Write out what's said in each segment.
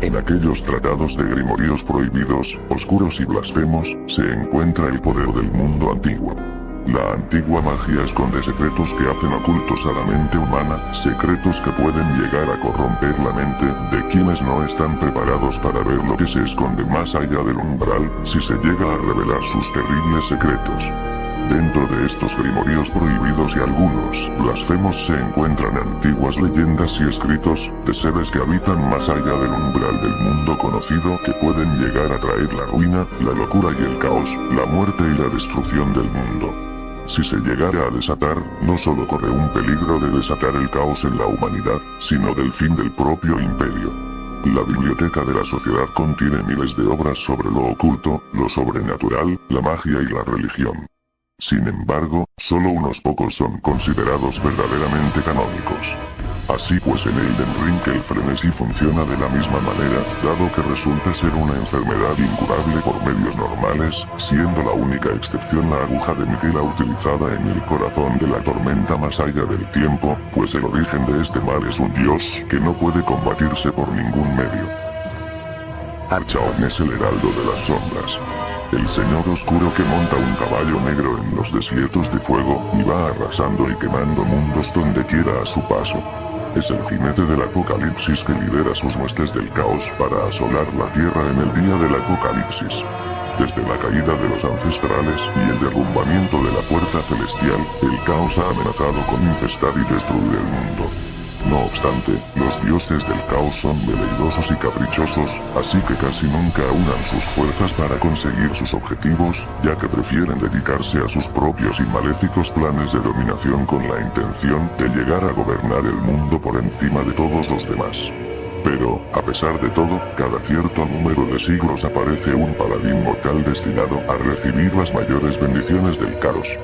En aquellos tratados de grimorios prohibidos, oscuros y blasfemos, se encuentra el poder del mundo antiguo. La antigua magia esconde secretos que hacen ocultos a la mente humana, secretos que pueden llegar a corromper la mente de quienes no están preparados para ver lo que se esconde más allá del umbral, si se llega a revelar sus terribles secretos. Dentro de estos grimorios prohibidos y algunos blasfemos se encuentran antiguas leyendas y escritos de seres que habitan más allá del umbral del mundo conocido que pueden llegar a traer la ruina, la locura y el caos, la muerte y la destrucción del mundo. Si se llegara a desatar, no solo corre un peligro de desatar el caos en la humanidad, sino del fin del propio imperio. La biblioteca de la sociedad contiene miles de obras sobre lo oculto, lo sobrenatural, la magia y la religión. Sin embargo, solo unos pocos son considerados verdaderamente canónicos. Así pues en Elden Ring el frenesí funciona de la misma manera, dado que resulta ser una enfermedad incurable por medios normales, siendo la única excepción la aguja de Miquela utilizada en el corazón de la tormenta más allá del tiempo, pues el origen de este mal es un dios que no puede combatirse por ningún medio. Archaon es el heraldo de las sombras. El señor oscuro que monta un caballo negro en los desiertos de fuego, y va arrasando y quemando mundos donde quiera a su paso. Es el jinete del apocalipsis que lidera sus huestes del caos para asolar la tierra en el día del apocalipsis. Desde la caída de los ancestrales y el derrumbamiento de la puerta celestial, el caos ha amenazado con infestar y destruir el mundo. No obstante, los dioses del caos son veleidosos y caprichosos, así que casi nunca unan sus fuerzas para conseguir sus objetivos, ya que prefieren dedicarse a sus propios y maléficos planes de dominación con la intención de llegar a gobernar el mundo por encima de todos los demás. Pero, a pesar de todo, cada cierto número de siglos aparece un paladín mortal destinado a recibir las mayores bendiciones del caos.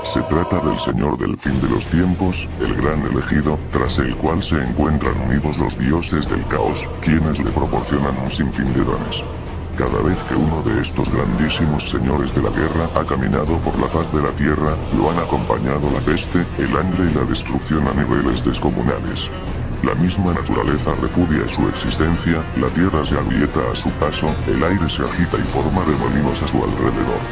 Se trata del Señor del fin de los tiempos, el gran elegido, tras el cual se encuentran unidos los dioses del caos, quienes le proporcionan un sinfín de dones. Cada vez que uno de estos grandísimos señores de la guerra ha caminado por la faz de la tierra, lo han acompañado la peste, el hambre y la destrucción a niveles descomunales. La misma naturaleza repudia su existencia, la tierra se agrieta a su paso, el aire se agita y forma remolinos a su alrededor.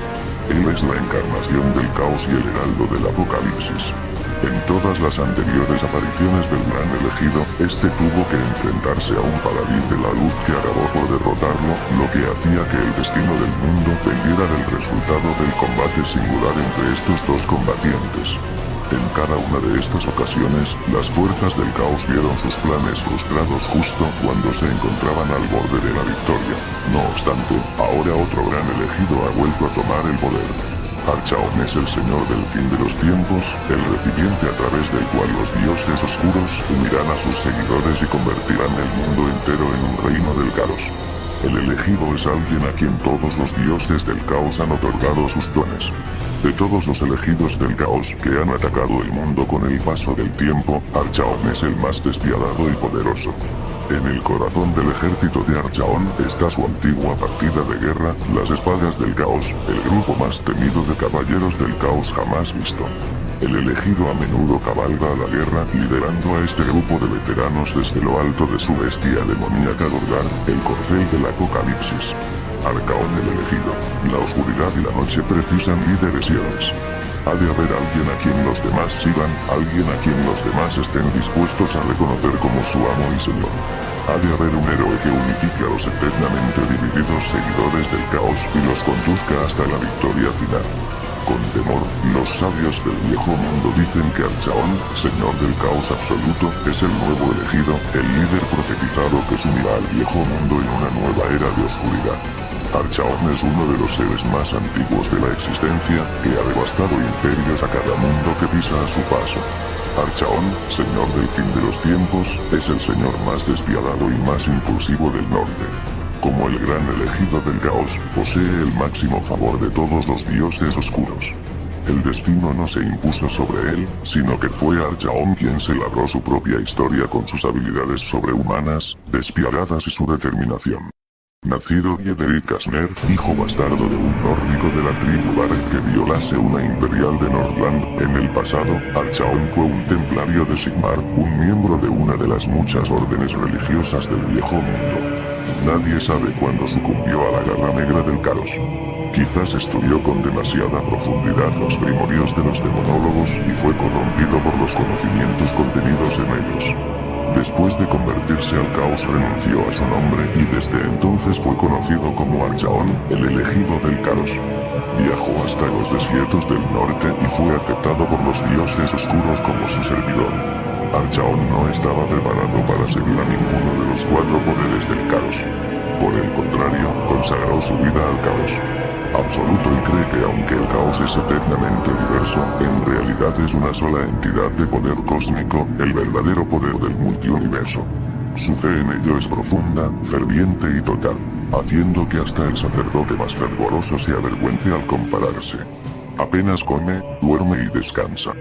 Él es la encarnación del caos y el heraldo del apocalipsis. En todas las anteriores apariciones del gran elegido, este tuvo que enfrentarse a un paladín de la luz que acabó por derrotarlo, lo que hacía que el destino del mundo dependiera del resultado del combate singular entre estos dos combatientes. En cada una de estas ocasiones, las fuerzas del caos vieron sus planes frustrados justo cuando se encontraban al borde de la victoria. No obstante, ahora otro gran elegido ha vuelto a tomar el poder. Archaon es el señor del fin de los tiempos, el recipiente a través del cual los dioses oscuros unirán a sus seguidores y convertirán el mundo entero en un reino del caos. El elegido es alguien a quien todos los dioses del caos han otorgado sus dones. De todos los elegidos del caos que han atacado el mundo con el paso del tiempo, Archaon es el más despiadado y poderoso. En el corazón del ejército de Archaon está su antigua partida de guerra, las espadas del caos, el grupo más temido de caballeros del caos jamás visto. El elegido a menudo cabalga a la guerra, liderando a este grupo de veteranos desde lo alto de su bestia demoníaca Gorgar, el corcel del apocalipsis. Archaon el elegido. La oscuridad y la noche precisan líderes y héroes. Ha de haber alguien a quien los demás sigan, alguien a quien los demás estén dispuestos a reconocer como su amo y señor. Ha de haber un héroe que unifique a los eternamente divididos seguidores del caos y los conduzca hasta la victoria final. Con temor, los sabios del viejo mundo dicen que Archaon, señor del caos absoluto, es el nuevo elegido, el líder profetizado que sumirá al viejo mundo en una nueva era de oscuridad. Archaon es uno de los seres más antiguos de la existencia, que ha devastado imperios a cada mundo que pisa a su paso. Archaon, señor del fin de los tiempos, es el señor más despiadado y más impulsivo del norte. Como el gran elegido del caos, posee el máximo favor de todos los dioses oscuros. El destino no se impuso sobre él, sino que fue Archaon quien se labró su propia historia con sus habilidades sobrehumanas, despiadadas y su determinación. Nacido Yederit Kasner, hijo bastardo de un nórdico de la tribu Vareg que violase una imperial de Nordland, en el pasado, Archaon fue un templario de Sigmar, un miembro de una de las muchas órdenes religiosas del viejo mundo. Nadie sabe cuándo sucumbió a la garra negra del caos. Quizás estudió con demasiada profundidad los primorios de los demonólogos y fue corrompido por los conocimientos contenidos en ellos. Después de convertirse al caos renunció a su nombre y desde entonces fue conocido como Archaon, el elegido del caos. Viajó hasta los desiertos del norte y fue aceptado por los dioses oscuros como su servidor. Archaon no estaba preparado para seguir a ninguno de los 4 poderes del caos. Por el contrario, consagró su vida al caos absoluto y cree que aunque el caos es eternamente diverso, en realidad es una sola entidad de poder cósmico, el verdadero poder del multiuniverso. Su fe en ello es profunda, ferviente y total, haciendo que hasta el sacerdote más fervoroso se avergüence al compararse. Apenas come, duerme y descansa.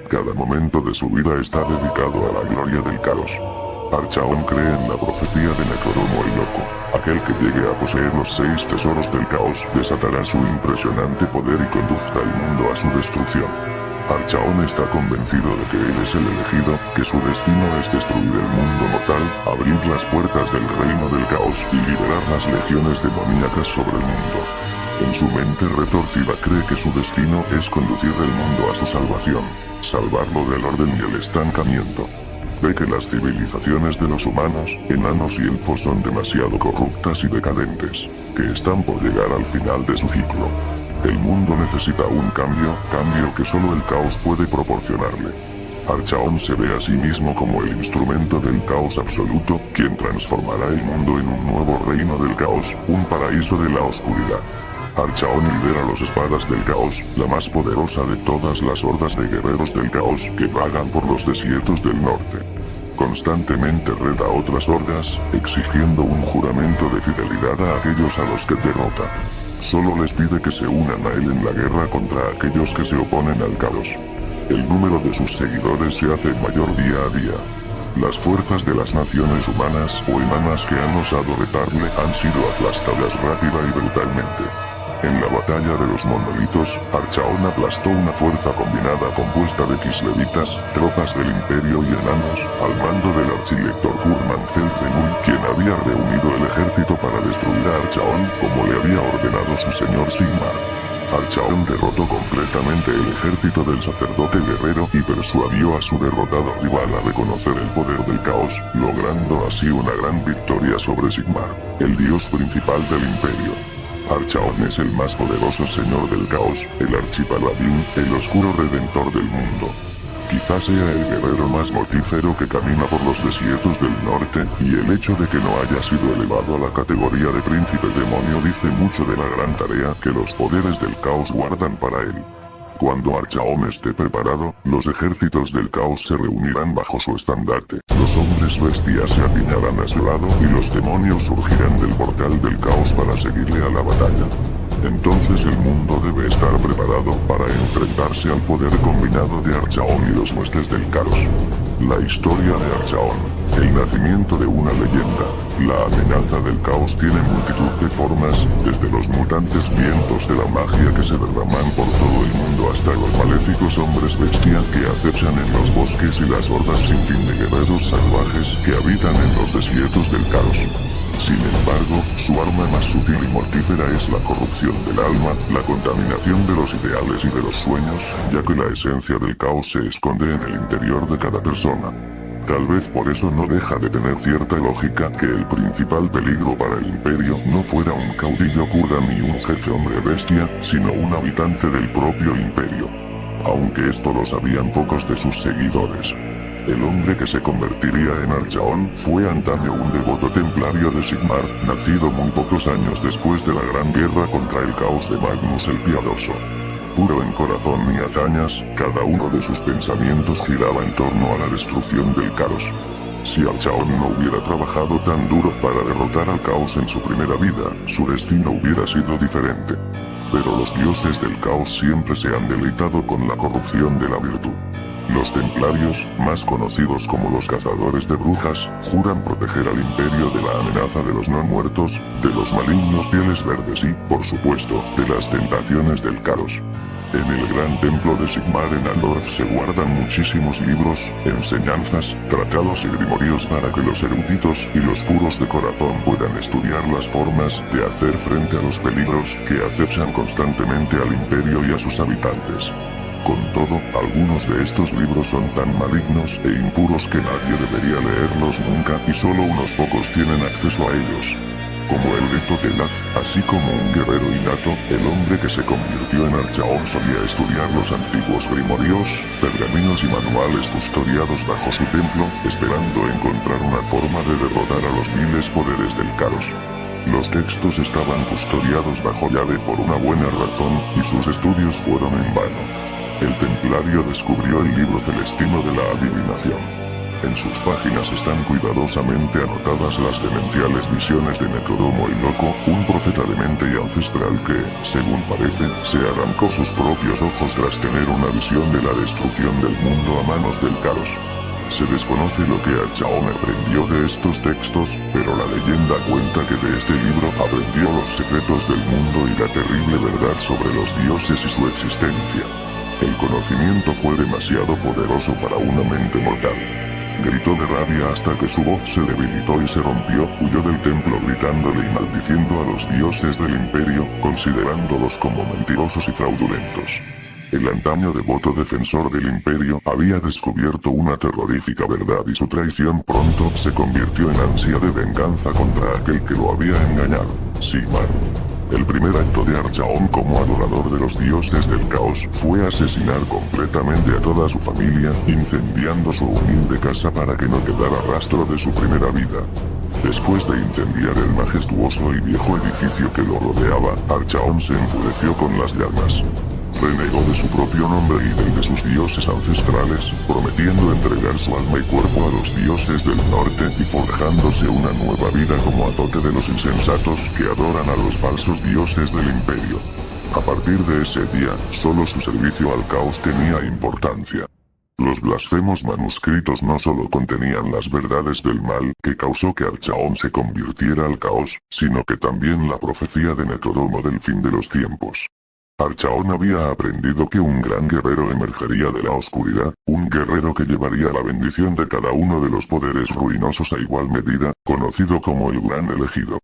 Cada momento de su vida está dedicado a la gloria del caos. Archaon cree en la profecía de Necrodomo el Loco. Aquel que llegue a poseer los 6 tesoros del caos desatará su impresionante poder y conduzca el mundo a su destrucción. Archaon está convencido de que él es el elegido, que su destino es destruir el mundo mortal, abrir las puertas del reino del caos y liberar las legiones demoníacas sobre el mundo. En su mente retorcida cree que su destino es conducir el mundo a su salvación, salvarlo del orden y el estancamiento. Ve que las civilizaciones de los humanos, enanos y elfos son demasiado corruptas y decadentes, que están por llegar al final de su ciclo. El mundo necesita un cambio que solo el caos puede proporcionarle. Archaon se ve a sí mismo como el instrumento del caos absoluto, quien transformará el mundo en un nuevo reino del caos, un paraíso de la oscuridad. Archaon lidera los espadas del caos, la más poderosa de todas las hordas de guerreros del caos que vagan por los desiertos del norte. Constantemente reta a otras hordas, exigiendo un juramento de fidelidad a aquellos a los que derrota. Solo les pide que se unan a él en la guerra contra aquellos que se oponen al caos. El número de sus seguidores se hace mayor día a día. Las fuerzas de las naciones humanas o enanas que han osado retarle han sido aplastadas rápida y brutalmente. En la batalla de los monolitos, Archaon aplastó una fuerza combinada compuesta de kislevitas, tropas del imperio y enanos, al mando del archilector Kurman Feltrenul, quien había reunido el ejército para destruir a Archaon, como le había ordenado su señor Sigmar. Archaon derrotó completamente el ejército del sacerdote guerrero y persuadió a su derrotado rival a reconocer el poder del caos, logrando así una gran victoria sobre Sigmar, el dios principal del imperio. Archaon es el más poderoso señor del caos, el archipaladín, el oscuro redentor del mundo. Quizás sea el guerrero más mortífero que camina por los desiertos del norte, y el hecho de que no haya sido elevado a la categoría de príncipe demonio dice mucho de la gran tarea que los poderes del caos guardan para él. Cuando Archaon esté preparado, los ejércitos del caos se reunirán bajo su estandarte, los hombres bestias se apiñarán a su lado y los demonios surgirán del portal del caos para seguirle a la batalla. Entonces el mundo debe estar preparado para enfrentarse al poder combinado de Archaon y los huestes del caos. La historia de Archaon, el nacimiento de una leyenda. La amenaza del caos tiene multitud de formas, desde los mutantes vientos de la magia que se derraman por todo el mundo hasta los maléficos hombres bestia que acechan en los bosques y las hordas sin fin de guerreros salvajes que habitan en los desiertos del caos. Sin embargo, su arma más sutil y mortífera es la corrupción del alma, la contaminación de los ideales y de los sueños, ya que la esencia del caos se esconde en el interior de cada persona. Tal vez por eso no deja de tener cierta lógica que el principal peligro para el imperio no fuera un caudillo kurda ni un jefe hombre bestia, sino un habitante del propio imperio. Aunque esto lo sabían pocos de sus seguidores. El hombre que se convertiría en Archaon fue antaño un devoto templario de Sigmar, nacido muy pocos años después de la gran guerra contra el caos de Magnus el Piadoso. Puro en corazón y hazañas, cada uno de sus pensamientos giraba en torno a la destrucción del caos. Si Archaon no hubiera trabajado tan duro para derrotar al caos en su primera vida, su destino hubiera sido diferente. Pero los dioses del caos siempre se han deleitado con la corrupción de la virtud. Los templarios, más conocidos como los cazadores de brujas, juran proteger al imperio de la amenaza de los no muertos, de los malignos pieles verdes y, por supuesto, de las tentaciones del caos. En el gran templo de Sigmar en Andorf se guardan muchísimos libros, enseñanzas, tratados y grimorios para que los eruditos y los puros de corazón puedan estudiar las formas de hacer frente a los peligros que acechan constantemente al imperio y a sus habitantes. Con todo, algunos de estos libros son tan malignos e impuros que nadie debería leerlos nunca y solo unos pocos tienen acceso a ellos. Como el Leto Tenaz, así como un guerrero innato, el hombre que se convirtió en Archaon solía estudiar los antiguos grimorios, pergaminos y manuales custodiados bajo su templo, esperando encontrar una forma de derrotar a los viles poderes del caos. Los textos estaban custodiados bajo llave por una buena razón, y sus estudios fueron en vano. El templario descubrió el libro celestino de la adivinación. En sus páginas están cuidadosamente anotadas las demenciales visiones de Necrodomo el Loco, un profeta demente y ancestral que, según parece, se arrancó sus propios ojos tras tener una visión de la destrucción del mundo a manos del caos. Se desconoce lo que Archaon aprendió de estos textos, pero la leyenda cuenta que de este libro aprendió los secretos del mundo y la terrible verdad sobre los dioses y su existencia. El conocimiento fue demasiado poderoso para una mente mortal. Gritó de rabia hasta que su voz se debilitó y se rompió, huyó del templo gritándole y maldiciendo a los dioses del imperio, considerándolos como mentirosos y fraudulentos. El antaño devoto defensor del imperio había descubierto una terrorífica verdad y su traición pronto se convirtió en ansia de venganza contra aquel que lo había engañado, Sigmar. El primer acto de Archaon como adorador de los dioses del caos fue asesinar completamente a toda su familia, incendiando su humilde casa para que no quedara rastro de su primera vida. Después de incendiar el majestuoso y viejo edificio que lo rodeaba, Archaon se enfureció con las llamas. Renegó de su propio nombre y del de sus dioses ancestrales, prometiendo entregar su alma y cuerpo a los dioses del norte y forjándose una nueva vida como azote de los insensatos que adoran a los falsos dioses del imperio. A partir de ese día, solo su servicio al caos tenía importancia. Los blasfemos manuscritos no solo contenían las verdades del mal que causó que Archaon se convirtiera al caos, sino que también la profecía de Necrodomo del fin de los tiempos. Archaon había aprendido que un gran guerrero emergería de la oscuridad, un guerrero que llevaría la bendición de cada uno de los poderes ruinosos a igual medida, conocido como el Gran Elegido.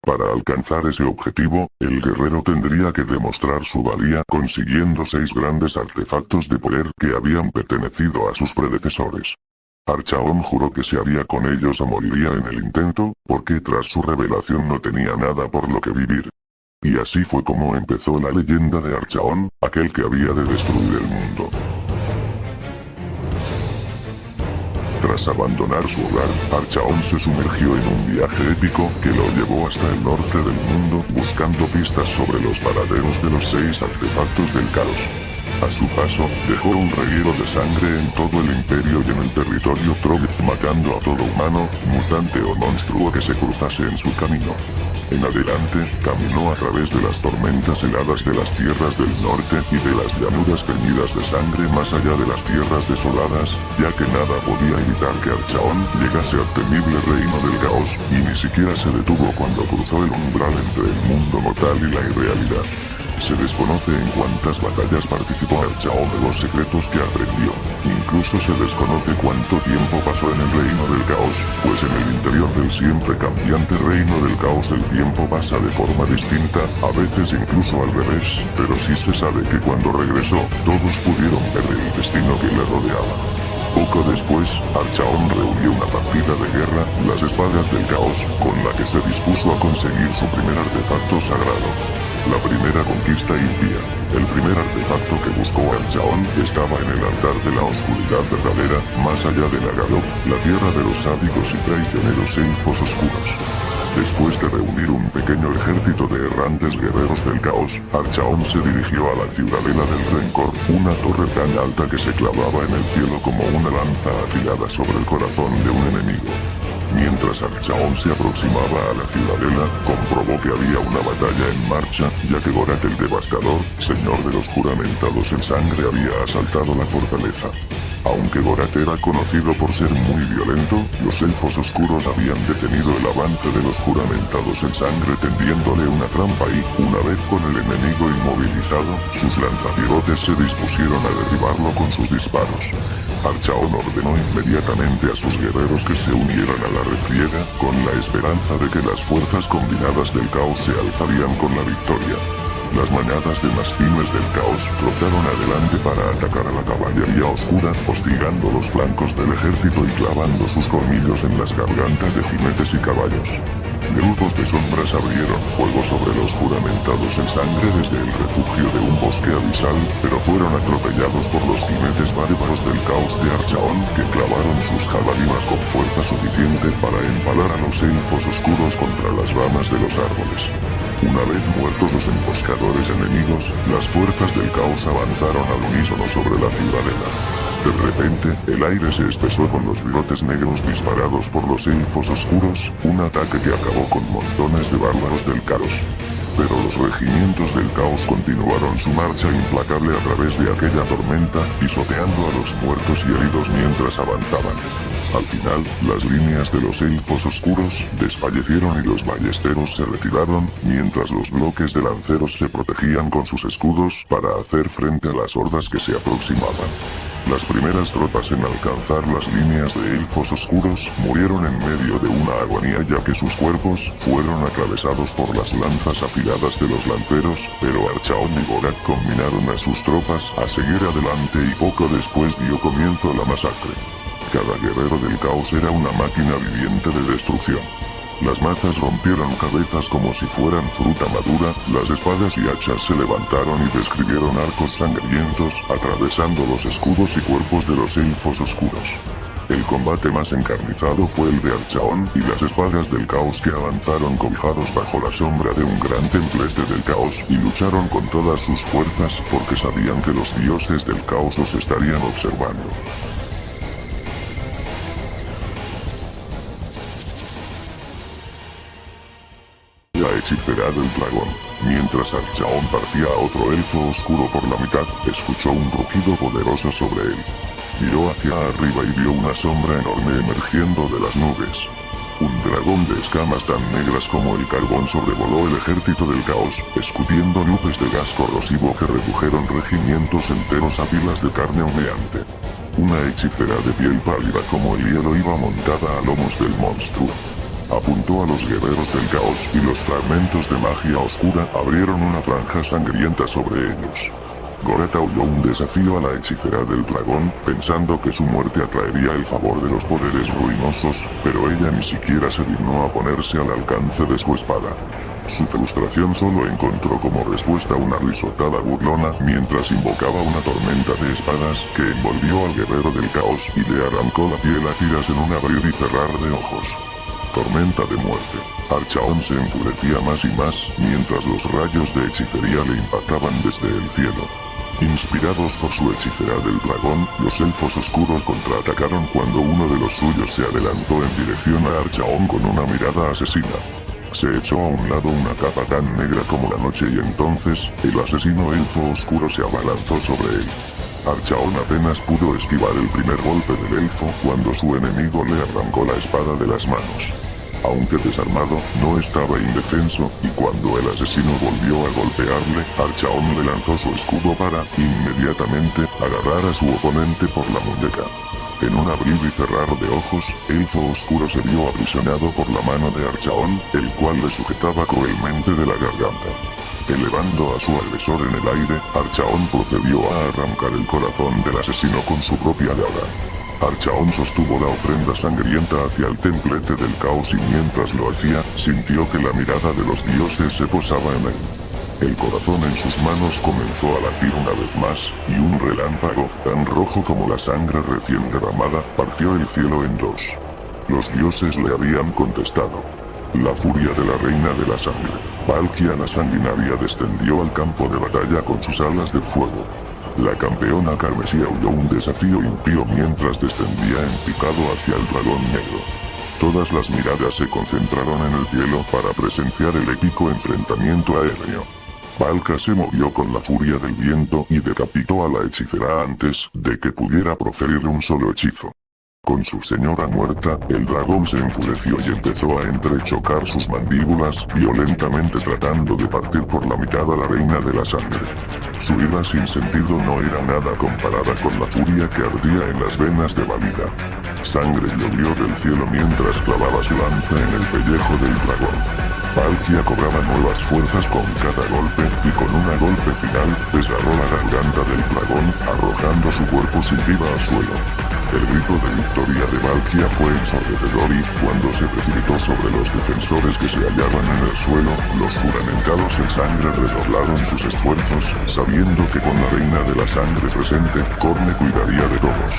Para alcanzar ese objetivo, el guerrero tendría que demostrar su valía consiguiendo 6 grandes artefactos de poder que habían pertenecido a sus predecesores. Archaon juró que se haría con ellos o moriría en el intento, porque tras su revelación no tenía nada por lo que vivir. Y así fue como empezó la leyenda de Archaon, aquel que había de destruir el mundo. Tras abandonar su hogar, Archaon se sumergió en un viaje épico que lo llevó hasta el norte del mundo buscando pistas sobre los paraderos de los 6 artefactos del caos. A su paso, dejó un reguero de sangre en todo el imperio y en el territorio Trogg, matando a todo humano, mutante o monstruo que se cruzase en su camino. En adelante, caminó a través de las tormentas heladas de las tierras del norte y de las llanuras teñidas de sangre más allá de las tierras desoladas, ya que nada podía evitar que Archaon llegase al temible reino del caos, y ni siquiera se detuvo cuando cruzó el umbral entre el mundo mortal y la irrealidad. Se desconoce en cuántas batallas participó Archaon de los secretos que aprendió. Incluso se desconoce cuánto tiempo pasó en el reino del caos, pues en el interior del siempre cambiante reino del caos el tiempo pasa de forma distinta, a veces incluso al revés, pero sí se sabe que cuando regresó, todos pudieron ver el destino que le rodeaba. Poco después, Archaon reunió una partida de guerra, las espadas del caos, con la que se dispuso a conseguir su primer artefacto sagrado. La primera conquista impía. El primer artefacto que buscó Archaon estaba en el altar de la oscuridad verdadera, más allá de Nagalok, la tierra de los sádicos y traicioneros elfos oscuros. Después de reunir un pequeño ejército de errantes guerreros del caos, Archaon se dirigió a la ciudadela del Rencor, una torre tan alta que se clavaba en el cielo como una lanza afilada sobre el corazón de un enemigo. Mientras Archaon se aproximaba a la ciudadela, comprobó que había una batalla en marcha, ya que Gorath el Devastador, señor de los juramentados en sangre, había asaltado la fortaleza. Aunque Gorat era conocido por ser muy violento, los elfos oscuros habían detenido el avance de los juramentados en sangre tendiéndole una trampa y, una vez con el enemigo inmovilizado, sus lanzapirotes se dispusieron a derribarlo con sus disparos. Archaon ordenó inmediatamente a sus guerreros que se unieran a la refriega, con la esperanza de que las fuerzas combinadas del caos se alzarían con la victoria. Las manadas de mastines del caos trotaron adelante para atacar a la caballería oscura, hostigando los flancos del ejército y clavando sus colmillos en las gargantas de jinetes y caballos. Grupos de sombras abrieron fuego sobre los juramentados en sangre desde el refugio de un bosque abisal, pero fueron atropellados por los jinetes bárbaros del caos de Archaon, que clavaron sus jabalinas con fuerza suficiente para empalar a los elfos oscuros contra las ramas de los árboles. Una vez muertos los emboscadores enemigos, las fuerzas del caos avanzaron al unísono sobre la ciudadela. De repente, el aire se espesó con los virotes negros disparados por los elfos oscuros, un ataque que acabó con montones de bárbaros del caos. Pero los regimientos del caos continuaron su marcha implacable a través de aquella tormenta, pisoteando a los muertos y heridos mientras avanzaban. Al final, las líneas de los elfos oscuros desfallecieron y los ballesteros se retiraron, mientras los bloques de lanceros se protegían con sus escudos para hacer frente a las hordas que se aproximaban. Las primeras tropas en alcanzar las líneas de elfos oscuros murieron en medio de una agonía ya que sus cuerpos fueron atravesados por las lanzas afiladas de los lanceros, pero Archaon y Gorat combinaron a sus tropas a seguir adelante y poco después dio comienzo la masacre. Cada guerrero del caos era una máquina viviente de destrucción. Las mazas rompieron cabezas como si fueran fruta madura, las espadas y hachas se levantaron y describieron arcos sangrientos, atravesando los escudos y cuerpos de los elfos oscuros. El combate más encarnizado fue el de Archaon y las espadas del caos que avanzaron cobijados bajo la sombra de un gran templete del caos y lucharon con todas sus fuerzas porque sabían que los dioses del caos los estarían observando. La hechicera del dragón. Mientras Archaon partía a otro elfo oscuro por la mitad, escuchó un rugido poderoso sobre él. Miró hacia arriba y vio una sombra enorme emergiendo de las nubes. Un dragón de escamas tan negras como el carbón sobrevoló el ejército del caos, escupiendo nubes de gas corrosivo que redujeron regimientos enteros a pilas de carne humeante. Una hechicera de piel pálida como el hielo iba montada a lomos del monstruo. Apuntó a los guerreros del caos y los fragmentos de magia oscura abrieron una franja sangrienta sobre ellos. Gorat aulló un desafío a la hechicera del dragón, pensando que su muerte atraería el favor de los poderes ruinosos, pero ella ni siquiera se dignó a ponerse al alcance de su espada. Su frustración solo encontró como respuesta una risotada burlona mientras invocaba una tormenta de espadas que envolvió al guerrero del caos y le arrancó la piel a tiras en un abrir y cerrar de ojos. Tormenta de muerte. Archaon se enfurecía más y más, mientras los rayos de hechicería le impactaban desde el cielo. Inspirados por su hechicera del dragón, los elfos oscuros contraatacaron cuando uno de los suyos se adelantó en dirección a Archaon con una mirada asesina. Se echó a un lado una capa tan negra como la noche y entonces, el asesino elfo oscuro se abalanzó sobre él. Archaon apenas pudo esquivar el primer golpe del elfo cuando su enemigo le arrancó la espada de las manos. Aunque desarmado, no estaba indefenso, y cuando el asesino volvió a golpearle, Archaon le lanzó su escudo para, inmediatamente, agarrar a su oponente por la muñeca. En un abrir y cerrar de ojos, Elfo Oscuro se vio aprisionado por la mano de Archaon, el cual le sujetaba cruelmente de la garganta. Elevando a su agresor en el aire, Archaon procedió a arrancar el corazón del asesino con su propia daga. Archaon sostuvo la ofrenda sangrienta hacia el templete del caos y mientras lo hacía, sintió que la mirada de los dioses se posaba en él. El corazón en sus manos comenzó a latir una vez más, y un relámpago, tan rojo como la sangre recién derramada, partió el cielo en dos. Los dioses le habían contestado. La furia de la reina de la sangre, Valkia la sanguinaria, descendió al campo de batalla con sus alas de fuego. La campeona carmesí aulló un desafío impío mientras descendía en picado hacia el dragón negro. Todas las miradas se concentraron en el cielo para presenciar el épico enfrentamiento aéreo. Valka se movió con la furia del viento y decapitó a la hechicera antes de que pudiera proferir un solo hechizo. Con su señora muerta, el dragón se enfureció y empezó a entrechocar sus mandíbulas violentamente tratando de partir por la mitad a la reina de la sangre. Su ira sin sentido no era nada comparada con la furia que ardía en las venas de Valida. Sangre llovió del cielo mientras clavaba su lanza en el pellejo del dragón. Palkia cobraba nuevas fuerzas con cada golpe, y con un golpe final, desgarró la garganta del dragón, arrojando su cuerpo sin vida al suelo. El grito de victoria de Valkia fue ensordecedor y, cuando se precipitó sobre los defensores que se hallaban en el suelo, los juramentados en sangre redoblaron sus esfuerzos, sabiendo que con la reina de la sangre presente, Corne cuidaría de todos.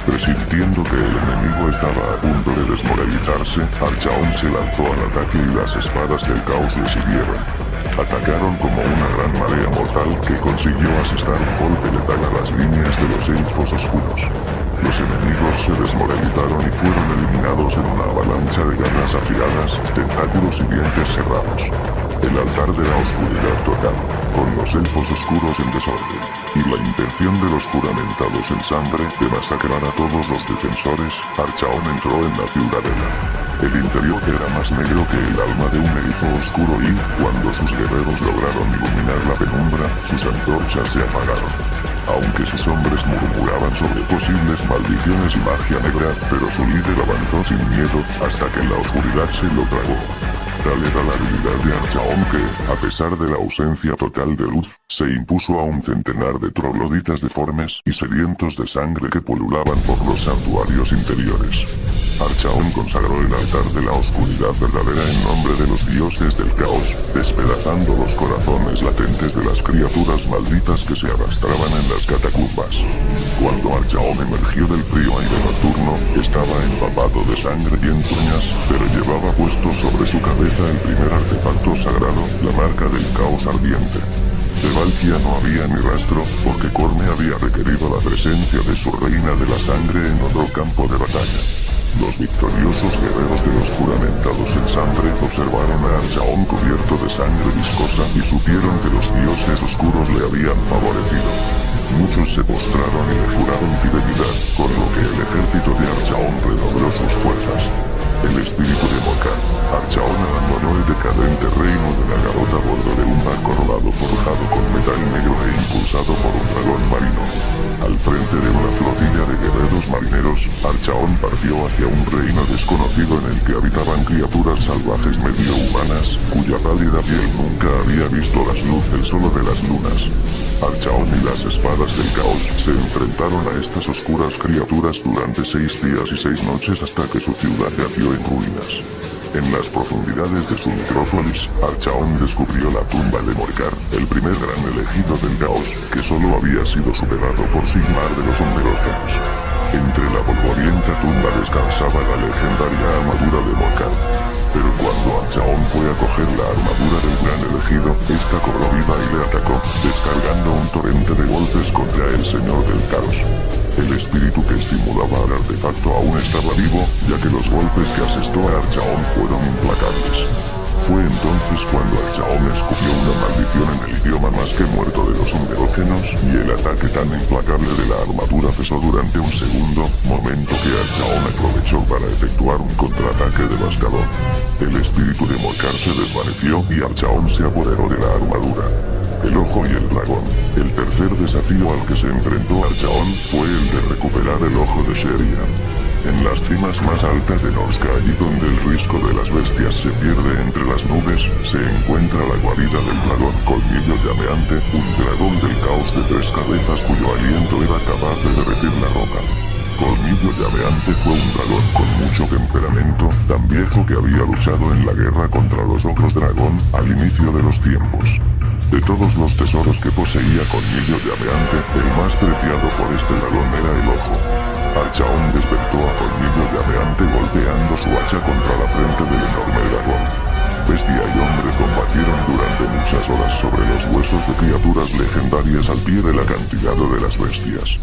Presintiendo que el enemigo estaba a punto de desmoralizarse, Archaon se lanzó al ataque y las espadas del caos le siguieron. Atacaron como una gran marea mortal que consiguió asestar un golpe letal a las líneas de los elfos oscuros. Los enemigos se desmoralizaron y fueron eliminados en una avalancha de garras afiladas, tentáculos y dientes cerrados. El altar de la oscuridad tocado, con los elfos oscuros en desorden, y la intención de los juramentados en sangre de masacrar a todos los defensores, Archaon entró en la ciudadela. El interior era más negro que el alma de un elfo oscuro y, cuando sus guerreros lograron iluminar la penumbra, sus antorchas se apagaron. Aunque sus hombres murmuraban sobre posibles maldiciones y magia negra, pero su líder avanzó sin miedo, hasta que la oscuridad se lo tragó. Tal era la habilidad de Archaon que, a pesar de la ausencia total de luz, se impuso a un centenar de trogloditas deformes y sedientos de sangre que pululaban por los santuarios interiores. Archaon consagró el altar de la oscuridad verdadera en nombre de los dioses del caos, despedazando los corazones latentes de las criaturas malditas que se arrastraban en las catacumbas. Cuando Archaon emergió del frío aire nocturno, estaba empapado de sangre y entuñas, pero llevaba puesto sobre su cabeza el primer artefacto sagrado, la marca del caos ardiente. De Valkia no había ni rastro, porque Corne había requerido la presencia de su reina de la sangre en otro campo de batalla. Los victoriosos guerreros de los juramentados en sangre observaron a Archaon cubierto de sangre viscosa y supieron que los dioses oscuros le habían favorecido. Muchos se postraron y le juraron fidelidad, con lo que el ejército de Archaon redobló sus fuerzas. El espíritu de Morkar, Archaon abandonó el decadente reino de la garota a bordo de un barco rodado forjado con metal negro e impulsado por un dragón marino. Al frente de una flotilla de guerreros marineros, Archaon partió hacia un reino desconocido en el que habitaban criaturas salvajes medio humanas, cuya pálida piel nunca había visto la luz del sol o de las lunas. Archaon y las espadas del caos se enfrentaron a estas oscuras criaturas durante 6 días y 6 noches hasta que su ciudad yació en ruinas. En las profundidades de su necrópolis, Archaon descubrió la tumba de Morkar, el primer gran elegido del caos, que solo había sido superado por Sigmar de los Onderógenos. Entre la polvorienta tumba descansaba la legendaria armadura de Morkar. Pero cuando Archaon fue a coger la armadura del gran elegido, esta cobró vida y le atacó, descargando un torrente de golpes contra el señor del caos. El espíritu que estimulaba al artefacto aún estaba vivo, ya que los golpes que asestó a Archaon fueron implacables. Fue entonces cuando Archaon escupió una maldición en el idioma más que muerto de los Onderógenos, y el ataque tan implacable de la armadura cesó durante un segundo, momento que Archaon aprovechó para efectuar un contraataque devastador. El espíritu de Morkar se desvaneció y Archaon se apoderó de la armadura. El ojo y el dragón. El tercer desafío al que se enfrentó Archaon fue el de recuperar el ojo de Sherian. En las cimas más altas de Norsca, allí donde el risco de las bestias se pierde entre las nubes, se encuentra la guarida del dragón Colmillo Llameante, un dragón del caos de 3 cabezas cuyo aliento era capaz de derretir la roca. Colmillo Llameante fue un dragón con mucho temperamento, tan viejo que había luchado en la guerra contra los ogros dragón al inicio de los tiempos. De todos los tesoros que poseía Colmillo Llameante, el más preciado por este dragón era el ojo. Archaon despertó a Colmillo Llameante golpeando su hacha contra la frente del enorme dragón. bestia y hombre combatieron durante muchas horas sobre los huesos de criaturas legendarias al pie del acantilado de las bestias.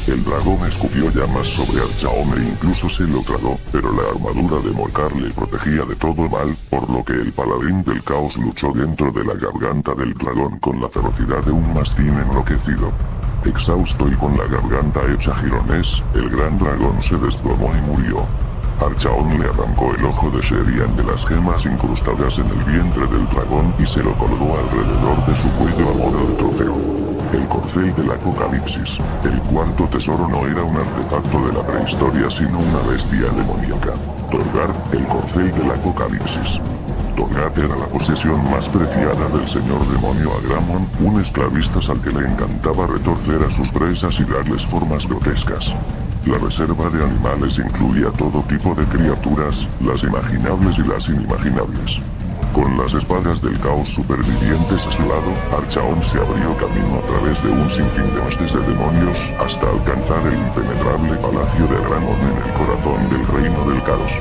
El dragón escupió llamas sobre Archaon e incluso se lo tragó, pero la armadura de Morcar le protegía de todo mal, por lo que el paladín del caos luchó dentro de la garganta del dragón con la ferocidad de un mastín enloquecido. Exhausto y con la garganta hecha jirones, el gran dragón se desplomó y murió. Archaon le arrancó el ojo de Sherian de las gemas incrustadas en el vientre del dragón y se lo colgó alrededor de su cuello a modo de trofeo. El corcel del apocalipsis. El cuarto tesoro no era un artefacto de la prehistoria sino una bestia demoníaca. Torgar, el corcel del apocalipsis. Torgat era la posesión más preciada del señor demonio Agramon, un esclavista al que le encantaba retorcer a sus presas y darles formas grotescas. La reserva de animales incluía todo tipo de criaturas, las imaginables y las inimaginables. Con las espadas del caos supervivientes a su lado, Archaon se abrió camino a través de un sinfín de hostes de demonios, hasta alcanzar el impenetrable palacio de Agramon en el corazón del reino del caos.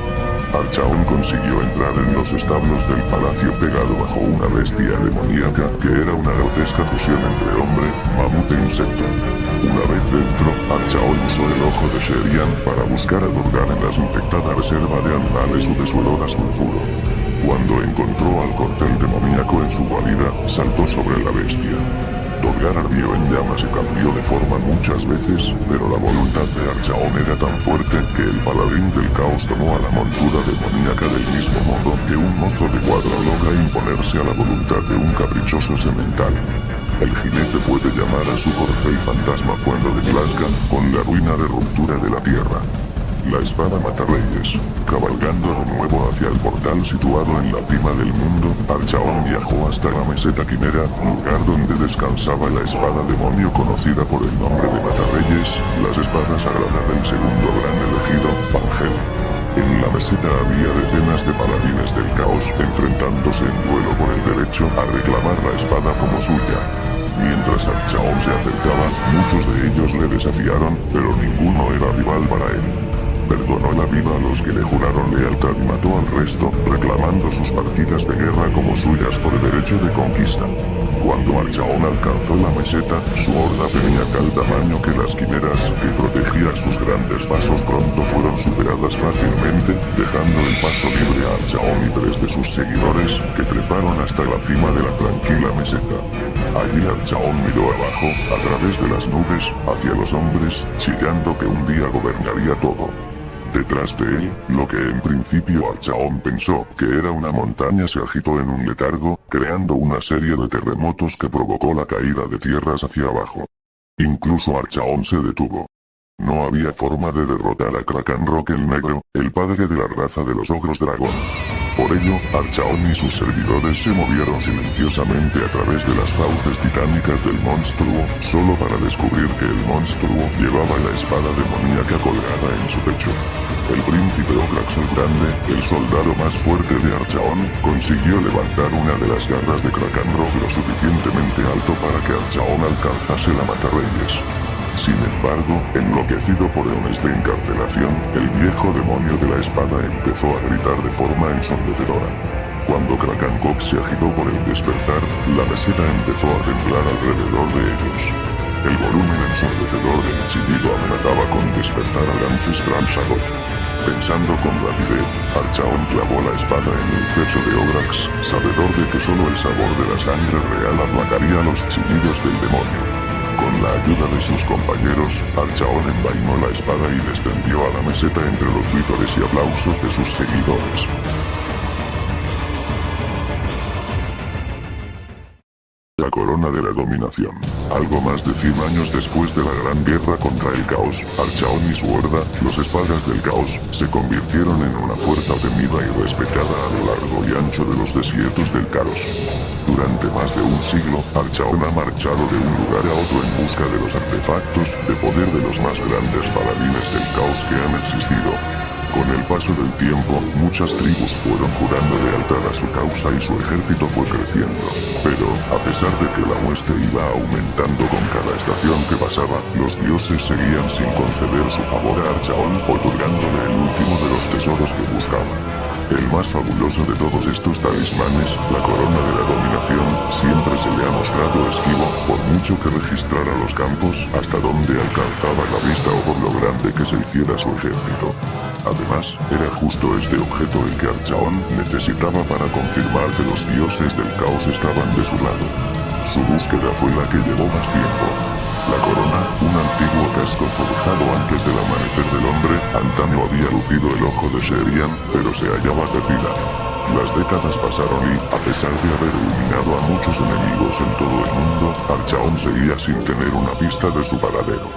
Archaon consiguió entrar en los establos del palacio pegado bajo una bestia demoníaca que era una grotesca fusión entre hombre, mamut e insecto. Una vez dentro, Archaon usó el ojo de Sherian para buscar a Durgar en la infectada reserva de animales o de su olor a sulfuro. Cuando encontró al corcel demoníaco en su guarida, saltó sobre la bestia. Durgar ardió en llamas y cambió de forma muchas veces, pero la voluntad de Archaon era tan fuerte que el paladín del caos tomó a la montura demoníaca del mismo modo que un mozo de cuadra logra imponerse a la voluntad de un caprichoso semental. El jinete puede llamar a su corcel fantasma cuando desplazca, con la ruina de ruptura de la tierra. La espada mata reyes. Cabalgando de nuevo hacia el portal situado en la cima del mundo, Archaon viajó hasta la meseta Quimera, lugar donde descansaba la espada demonio conocida por el nombre de Matarreyes, la espada sagrada del segundo gran elegido, Pangel. En la meseta había decenas de paladines del caos, enfrentándose en duelo por el derecho a reclamar la espada como suya. Mientras Archaon se acercaba, muchos de ellos le desafiaron, pero ninguno era rival para él. Perdonó la vida a los que le juraron lealtad y mató al resto, reclamando sus partidas de guerra como suyas por derecho de conquista. Cuando Archaon alcanzó la meseta, su horda tenía tal tamaño que las quimeras que protegían sus grandes pasos pronto fueron superadas fácilmente, dejando el paso libre a Archaon y 3 de sus seguidores, que treparon hasta la cima de la tranquila meseta. Allí Archaon miró abajo, a través de las nubes, hacia los hombres, chillando que un día gobernaría todo. Detrás de él, lo que en principio Archaon pensó que era una montaña se agitó en un letargo, creando una serie de terremotos que provocó la caída de tierras hacia abajo. Incluso Archaon se detuvo. No había forma de derrotar a Krakenrock el Negro, el padre de la raza de los ogros dragón. Por ello, Archaon y sus servidores se movieron silenciosamente a través de las fauces titánicas del monstruo, solo para descubrir que el monstruo llevaba la espada demoníaca colgada en su pecho. El príncipe Ograx el Grande, el soldado más fuerte de Archaon, consiguió levantar una de las garras de Krakenrock lo suficientemente alto para que Archaon alcanzase la Matarreyes. Sin embargo, enloquecido por eones de encarcelación, el viejo demonio de la espada empezó a gritar de forma ensordecedora. Cuando Krakenrock se agitó por el despertar, la meseta empezó a temblar alrededor de ellos. El volumen ensordecedor del chillido amenazaba con despertar al ancestral Shagot. Pensando con rapidez, Archaon clavó la espada en el pecho de Ograx, sabedor de que solo el sabor de la sangre real aplacaría los chillidos del demonio. Con la ayuda de sus compañeros, Archaon envainó la espada y descendió a la meseta entre los vítores y aplausos de sus seguidores. La corona de la dominación. Algo más de 100 años después de la gran guerra contra el caos, Archaon y su horda, los espadas del caos, se convirtieron en una fuerza temida y respetada a lo largo y ancho de los desiertos del caos. Durante más de un siglo, Archaon ha marchado de un lugar a otro en busca de los artefactos de poder de los más grandes paladines del caos que han existido. Con el paso del tiempo, muchas tribus fueron jurando lealtad a su causa y su ejército fue creciendo. Pero, a pesar de que la muestra iba aumentando con cada estación que pasaba, los dioses seguían sin conceder su favor a Archaon, otorgándole el último de los tesoros que buscaba. El más fabuloso de todos estos talismanes, la corona de la dominación, siempre se le ha mostrado esquivo, por mucho que registrara los campos, hasta donde alcanzaba la vista o por lo grande que se hiciera su ejército. Además, era justo este objeto el que Archaon necesitaba para confirmar que los dioses del caos estaban de su lado. Su búsqueda fue la que llevó más tiempo. La corona, un antiguo casco forjado antes del amanecer del hombre, antaño había lucido el ojo de Sherian, pero se hallaba perdida. Las décadas pasaron y, a pesar de haber eliminado a muchos enemigos en todo el mundo, Archaon seguía sin tener una pista de su paradero.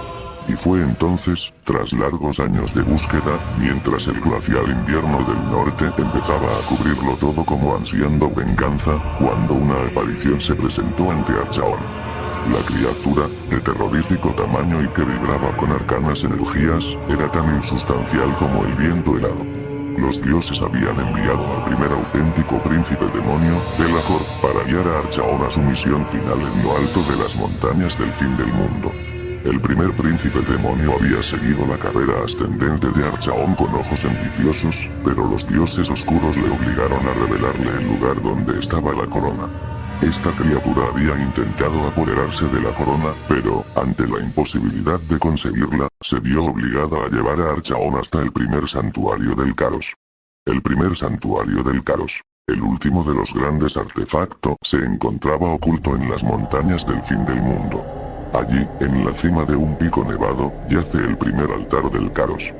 Y fue entonces, tras largos años de búsqueda, mientras el glacial invierno del norte empezaba a cubrirlo todo como ansiando venganza, cuando una aparición se presentó ante Archaon. La criatura, de terrorífico tamaño y que vibraba con arcanas energías, era tan insustancial como el viento helado. Los dioses habían enviado al primer auténtico príncipe demonio, Belacor, para guiar a Archaon a su misión final en lo alto de las montañas del fin del mundo. El primer príncipe demonio había seguido la carrera ascendente de Archaon con ojos envidiosos, pero los dioses oscuros le obligaron a revelarle el lugar donde estaba la corona. Esta criatura había intentado apoderarse de la corona, pero, ante la imposibilidad de conseguirla, se vio obligada a llevar a Archaon hasta el primer santuario del caos. El primer santuario del caos, el último de los grandes artefactos, se encontraba oculto en las montañas del fin del mundo. Allí, en la cima de un pico nevado, yace el primer altar del caos.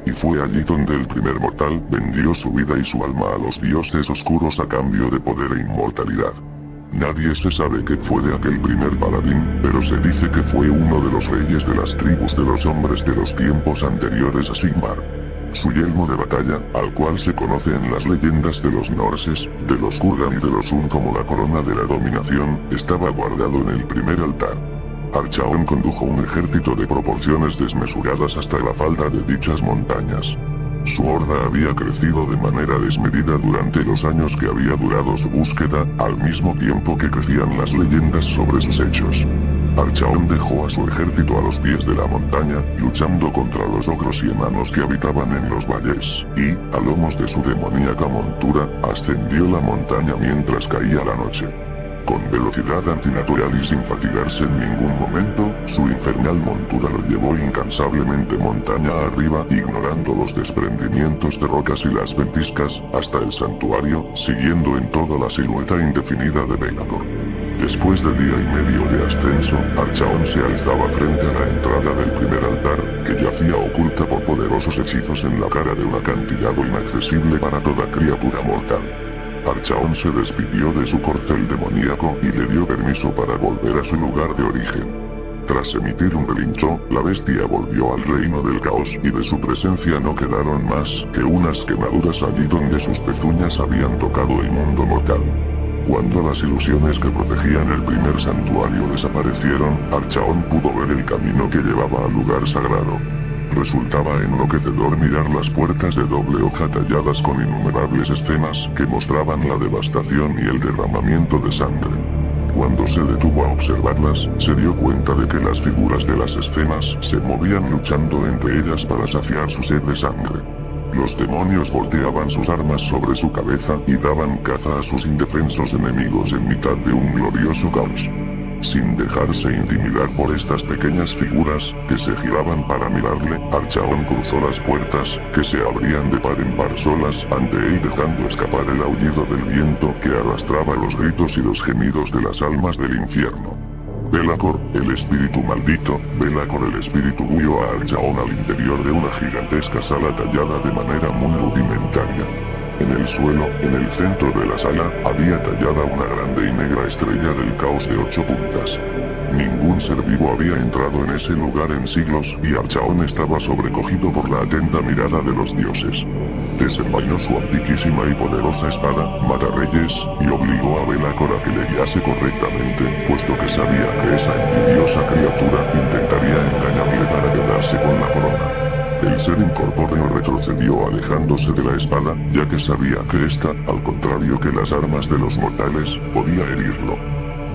Y fue allí donde el primer mortal vendió su vida y su alma a los dioses oscuros a cambio de poder e inmortalidad. Nadie se sabe qué fue de aquel primer paladín, pero se dice que fue uno de los reyes de las tribus de los hombres de los tiempos anteriores a Sigmar. Su yelmo de batalla, al cual se conoce en las leyendas de los Norses, de los Kurgan y de los Un como la corona de la dominación, estaba guardado en el primer altar. Archaon condujo un ejército de proporciones desmesuradas hasta la falda de dichas montañas. Su horda había crecido de manera desmedida durante los años que había durado su búsqueda, al mismo tiempo que crecían las leyendas sobre sus hechos. Archaon dejó a su ejército a los pies de la montaña, luchando contra los ogros y enanos que habitaban en los valles, y, a lomos de su demoníaca montura, ascendió la montaña mientras caía la noche. Con velocidad antinatural y sin fatigarse en ningún momento, su infernal montura lo llevó incansablemente montaña arriba, ignorando los desprendimientos de rocas y las ventiscas, hasta el santuario, siguiendo en toda la silueta indefinida de Belacor. Después de día y medio de ascenso, Archaon se alzaba frente a la entrada del primer altar, que yacía oculta por poderosos hechizos en la cara de un acantilado inaccesible para toda criatura mortal. Archaon se despidió de su corcel demoníaco y le dio permiso para volver a su lugar de origen. Tras emitir un relincho, la bestia volvió al reino del caos y de su presencia no quedaron más que unas quemaduras allí donde sus pezuñas habían tocado el mundo mortal. Cuando las ilusiones que protegían el primer santuario desaparecieron, Archaon pudo ver el camino que llevaba al lugar sagrado. Resultaba enloquecedor mirar las puertas de doble hoja talladas con innumerables escenas que mostraban la devastación y el derramamiento de sangre. Cuando se detuvo a observarlas, se dio cuenta de que las figuras de las escenas se movían luchando entre ellas para saciar su sed de sangre. Los demonios volteaban sus armas sobre su cabeza y daban caza a sus indefensos enemigos en mitad de un glorioso caos. Sin dejarse intimidar por estas pequeñas figuras, que se giraban para mirarle, Archaon cruzó las puertas, que se abrían de par en par solas ante él dejando escapar el aullido del viento que arrastraba los gritos y los gemidos de las almas del infierno. Belacor, el espíritu maldito, Belacor el espíritu huyó a Archaon al interior de una gigantesca sala tallada de manera muy rudimentaria. En el suelo, en el centro de la sala, había tallada una grande y negra estrella del caos de 8 puntas. Ningún ser vivo había entrado en ese lugar en siglos, y Archaon estaba sobrecogido por la atenta mirada de los dioses. Desenvainó su antiquísima y poderosa espada, Matarreyes, y obligó a Belacor a que le guiase correctamente, puesto que sabía que esa envidiosa criatura intentaría engañarle para quedarse con la corona. El ser incorpóreo retrocedió alejándose de la espada, ya que sabía que ésta, al contrario que las armas de los mortales, podía herirlo.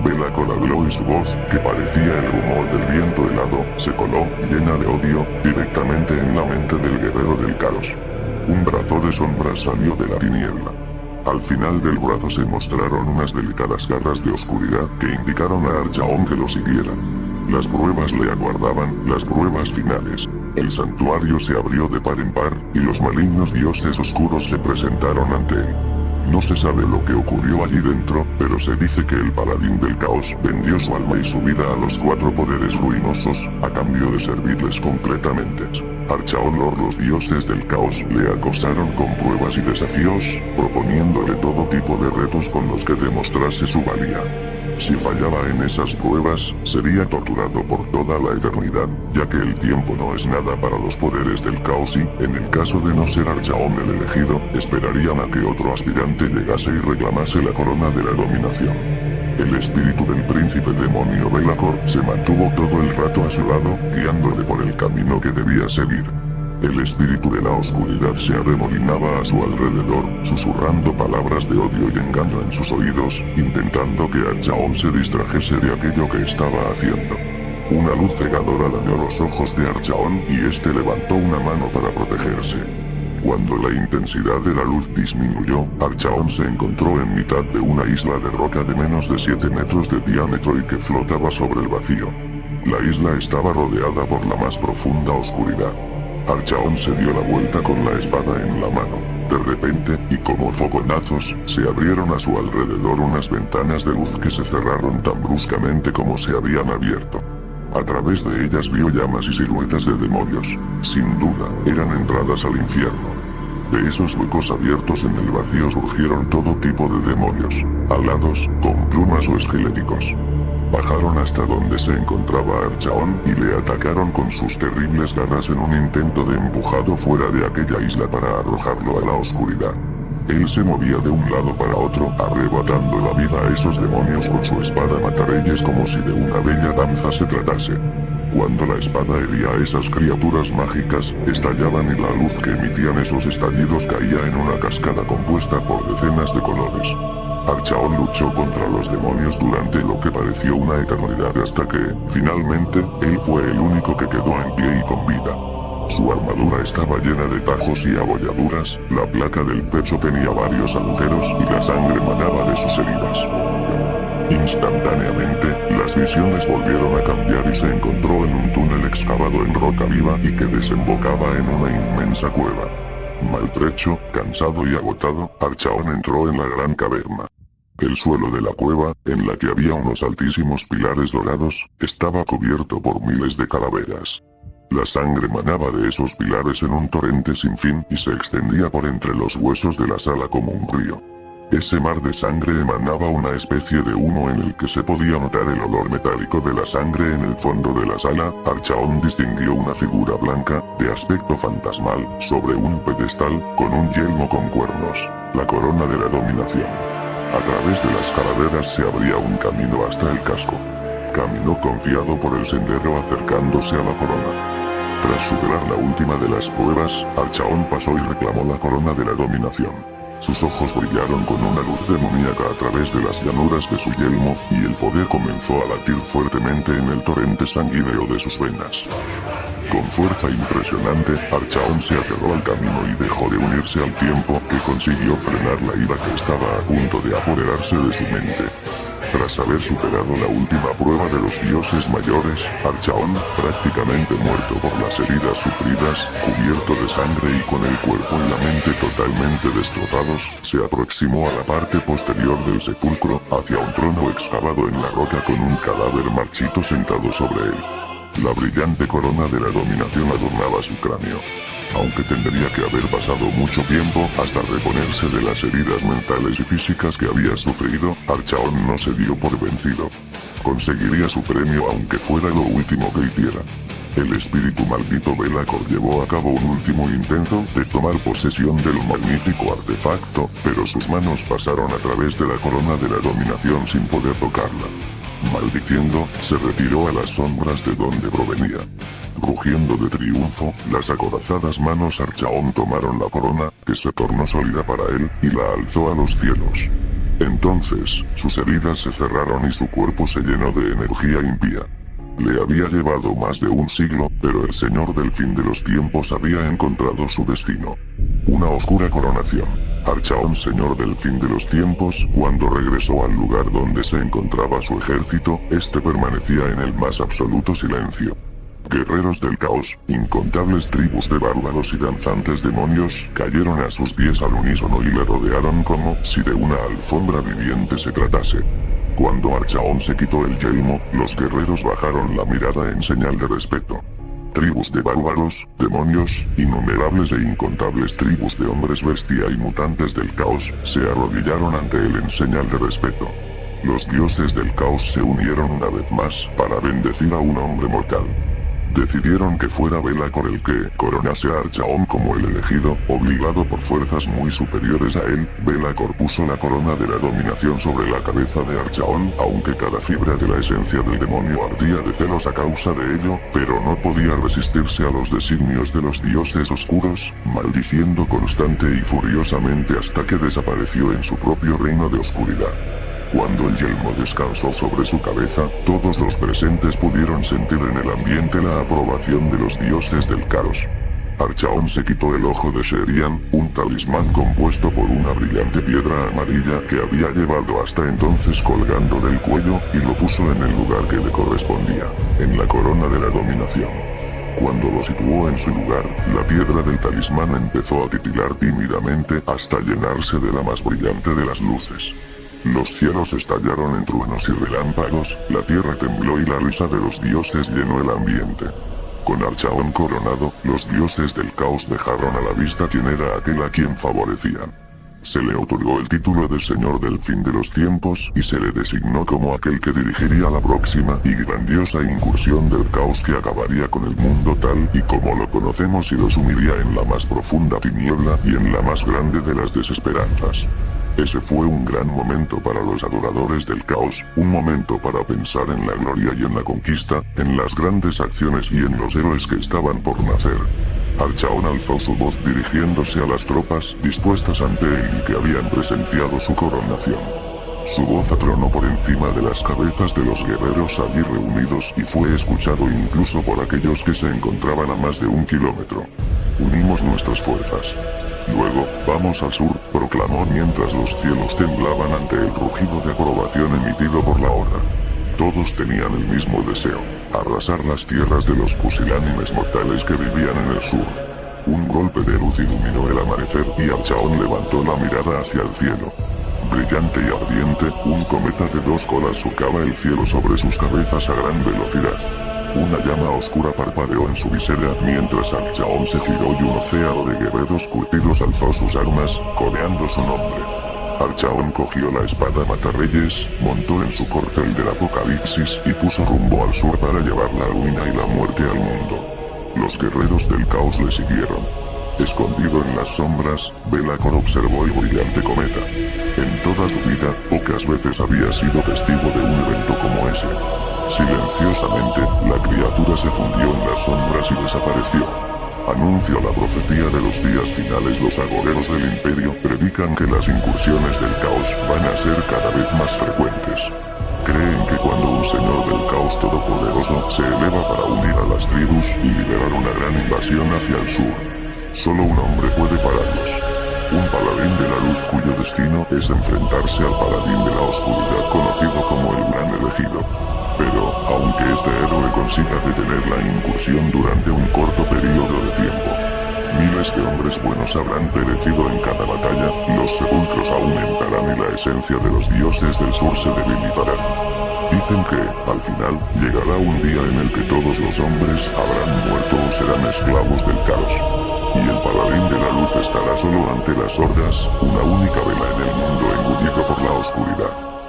Belacor habló y su voz, que parecía el rumor del viento helado, se coló, llena de odio, directamente en la mente del guerrero del caos. Un brazo de sombra salió de la tiniebla. Al final del brazo se mostraron unas delicadas garras de oscuridad que indicaron a Archaon que lo siguiera. Las pruebas le aguardaban, las pruebas finales. El santuario se abrió de par en par, y los malignos dioses oscuros se presentaron ante él. No se sabe lo que ocurrió allí dentro, pero se dice que el paladín del caos vendió su alma y su vida a los 4 poderes ruinosos, a cambio de servirles completamente. Archaon Lord, los dioses del caos le acosaron con pruebas y desafíos, proponiéndole todo tipo de retos con los que demostrase su valía. Si fallaba en esas pruebas, sería torturado por toda la eternidad, ya que el tiempo no es nada para los poderes del caos y, en el caso de no ser Archaon el elegido, esperarían a que otro aspirante llegase y reclamase la corona de la dominación. El espíritu del príncipe demonio Be'lakor se mantuvo todo el rato a su lado, guiándole por el camino que debía seguir. El espíritu de la oscuridad se arremolinaba a su alrededor, susurrando palabras de odio y engaño en sus oídos, intentando que Archaon se distrajese de aquello que estaba haciendo. Una luz cegadora dañó los ojos de Archaon y este levantó una mano para protegerse. Cuando la intensidad de la luz disminuyó, Archaon se encontró en mitad de una isla de roca de menos de 7 metros de diámetro y que flotaba sobre el vacío. La isla estaba rodeada por la más profunda oscuridad. Archaon se dio la vuelta con la espada en la mano. De repente, y como fogonazos, se abrieron a su alrededor unas ventanas de luz que se cerraron tan bruscamente como se habían abierto. A través de ellas vio llamas y siluetas de demonios. Sin duda, eran entradas al infierno. De esos huecos abiertos en el vacío surgieron todo tipo de demonios, alados, con plumas o esqueléticos. Bajaron hasta donde se encontraba Archaon y le atacaron con sus terribles garras en un intento de empujado fuera de aquella isla para arrojarlo a la oscuridad. Él se movía de un lado para otro, arrebatando la vida a esos demonios con su espada matarelles como si de una bella danza se tratase. Cuando la espada hería a esas criaturas mágicas, estallaban y la luz que emitían esos estallidos caía en una cascada compuesta por decenas de colores. Archaon luchó contra los demonios durante lo que pareció una eternidad hasta que, finalmente, él fue el único que quedó en pie y con vida. Su armadura estaba llena de tajos y abolladuras, la placa del pecho tenía varios agujeros y la sangre manaba de sus heridas. Instantáneamente, las visiones volvieron a cambiar y se encontró en un túnel excavado en roca viva y que desembocaba en una inmensa cueva. Maltrecho, cansado y agotado, Archaon entró en la gran caverna. El suelo de la cueva, en la que había unos altísimos pilares dorados, estaba cubierto por miles de calaveras. La sangre manaba de esos pilares en un torrente sin fin y se extendía por entre los huesos de la sala como un río. Ese mar de sangre emanaba una especie de humo en el que se podía notar el olor metálico de la sangre en el fondo de la sala. Archaon distinguió una figura blanca, de aspecto fantasmal, sobre un pedestal, con un yelmo con cuernos, la corona de la dominación. A través de las calaveras se abría un camino hasta el casco. Caminó confiado por el sendero acercándose a la corona. Tras superar la última de las pruebas, Archaon pasó y reclamó la corona de la dominación. Sus ojos brillaron con una luz demoníaca a través de las llanuras de su yelmo, y el poder comenzó a latir fuertemente en el torrente sanguíneo de sus venas. Con fuerza impresionante, Archaon se aferró al camino y dejó de unirse al tiempo, que consiguió frenar la ira que estaba a punto de apoderarse de su mente. Tras haber superado la última prueba de los dioses mayores, Archaon, prácticamente muerto por las heridas sufridas, cubierto de sangre y con el cuerpo y la mente totalmente destrozados, se aproximó a la parte posterior del sepulcro, hacia un trono excavado en la roca con un cadáver marchito sentado sobre él. La brillante corona de la dominación adornaba su cráneo. Aunque tendría que haber pasado mucho tiempo hasta reponerse de las heridas mentales y físicas que había sufrido, Archaon no se dio por vencido. Conseguiría su premio aunque fuera lo último que hiciera. El espíritu maldito Be'lakor llevó a cabo un último intento de tomar posesión del magnífico artefacto, pero sus manos pasaron a través de la corona de la dominación sin poder tocarla. Maldiciendo, se retiró a las sombras de donde provenía. Rugiendo de triunfo, las acorazadas manos Archaon tomaron la corona, que se tornó sólida para él, y la alzó a los cielos. Entonces, sus heridas se cerraron y su cuerpo se llenó de energía impía. Le había llevado más de un siglo, pero el Señor del fin de los tiempos había encontrado su destino. Una oscura coronación. Archaon, señor del fin de los tiempos, cuando regresó al lugar donde se encontraba su ejército, este permanecía en el más absoluto silencio. Guerreros del caos, incontables tribus de bárbaros y danzantes demonios, cayeron a sus pies al unísono y le rodearon como si de una alfombra viviente se tratase. Cuando Archaon se quitó el yelmo, los guerreros bajaron la mirada en señal de respeto. Tribus de bárbaros, demonios, innumerables e incontables tribus de hombres bestia y mutantes del caos, se arrodillaron ante él en señal de respeto. Los dioses del caos se unieron una vez más para bendecir a un hombre mortal. Decidieron que fuera Belacor el que coronase a Archaon como el elegido, obligado por fuerzas muy superiores a él. Belacor puso la corona de la dominación sobre la cabeza de Archaon, aunque cada fibra de la esencia del demonio ardía de celos a causa de ello, pero no podía resistirse a los designios de los dioses oscuros, maldiciendo constante y furiosamente hasta que desapareció en su propio reino de oscuridad. Cuando el yelmo descansó sobre su cabeza, todos los presentes pudieron sentir en el ambiente la aprobación de los dioses del caos. Archaon se quitó el ojo de Sherian, un talismán compuesto por una brillante piedra amarilla que había llevado hasta entonces colgando del cuello, y lo puso en el lugar que le correspondía, en la corona de la dominación. Cuando lo situó en su lugar, la piedra del talismán empezó a titilar tímidamente hasta llenarse de la más brillante de las luces. Los cielos estallaron en truenos y relámpagos, la tierra tembló y la risa de los dioses llenó el ambiente. Con Archaon coronado, los dioses del caos dejaron a la vista quién era aquel a quien favorecían. Se le otorgó el título de Señor del fin de los tiempos y se le designó como aquel que dirigiría la próxima y grandiosa incursión del caos que acabaría con el mundo tal y como lo conocemos y lo sumiría en la más profunda tiniebla y en la más grande de las desesperanzas. Ese fue un gran momento para los adoradores del caos, un momento para pensar en la gloria y en la conquista, en las grandes acciones y en los héroes que estaban por nacer. Archaon alzó su voz dirigiéndose a las tropas dispuestas ante él y que habían presenciado su coronación. Su voz atronó por encima de las cabezas de los guerreros allí reunidos y fue escuchado incluso por aquellos que se encontraban a más de 1 kilómetro. Unimos nuestras fuerzas. Luego, vamos al sur, proclamó mientras los cielos temblaban ante el rugido de aprobación emitido por la horda. Todos tenían el mismo deseo, arrasar las tierras de los pusilánimes mortales que vivían en el sur. Un golpe de luz iluminó el amanecer y Archaon levantó la mirada hacia el cielo. Brillante y ardiente, un cometa de 2 colas surcaba el cielo sobre sus cabezas a gran velocidad. Una llama oscura parpadeó en su visera mientras Archaon se giró y un océano de guerreros curtidos alzó sus armas, coreando su nombre. Archaon cogió la espada matarreyes, montó en su corcel del apocalipsis y puso rumbo al sur para llevar la ruina y la muerte al mundo. Los guerreros del caos le siguieron. Escondido en las sombras, Belacor observó el brillante cometa. En toda su vida, pocas veces había sido testigo de un evento como ese. Silenciosamente, la criatura se fundió en las sombras y desapareció. Anunció la profecía de los días finales. Los agoreros del imperio predican que las incursiones del caos van a ser cada vez más frecuentes. Creen que cuando un señor del caos todopoderoso se eleva para unir a las tribus y liderar una gran invasión hacia el sur, solo un hombre puede pararlos. Un paladín de la luz cuyo destino es enfrentarse al paladín de la oscuridad conocido como el Gran Elegido. Pero, aunque este héroe consiga detener la incursión durante un corto periodo de tiempo, miles de hombres buenos habrán perecido en cada batalla, los sepulcros aumentarán y la esencia de los dioses del sur se debilitará. Dicen que, al final, llegará un día en el que todos los hombres habrán muerto o serán esclavos del caos. Y el paladín de la luz estará solo ante las hordas, una única vela en el mundo engullido por la oscuridad.